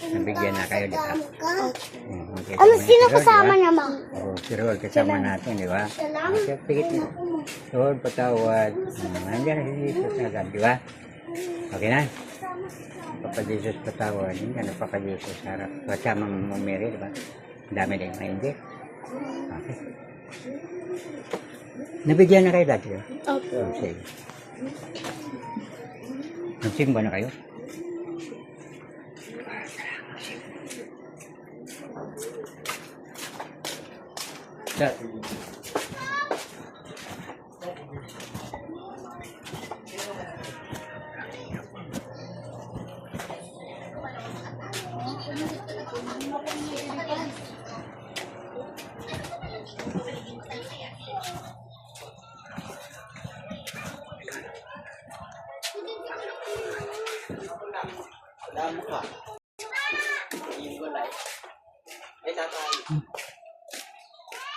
Nabigyan na kayo dito. Ano, sino kasama niya, ma? Si Rol, kasama natin, di ba? Pigit mo. Lord, patawad. Nandiyan na si Jesus na agad, di ba? Okay na? Papa Jesus, patawad. Nandiyan na Papa Jesus. Harap. Kasama mo Mary, di ba? Dami na yung hindi. Okay. Nabigyan na kayo dati, di ba? Opo. Okay. Nagsimba na kayo? Alam ka. Hindi ko like. Ay, tatay.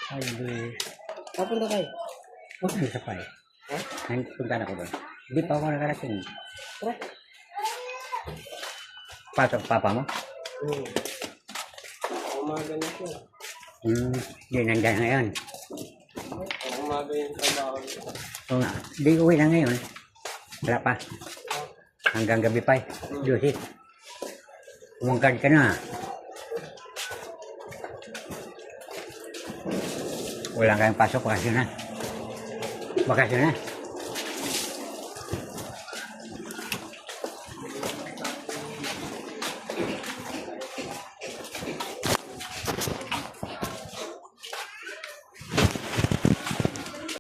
Ay, di. Papunta kayo. Huwag na sa pay. Punta na ko doon. Hindi pa ako nakarating. Tara. Pasok papa mo? Umaga na siya. Hindi nandiyan ngayon. Umaga yung trabaho. Oo nga. Hindi uwi na ngayon. Wala pa. Hanggang gabi pa. Lucy. Umangkad ka na. Wala kayong pasok. Bakasyon na. Bakasyon na.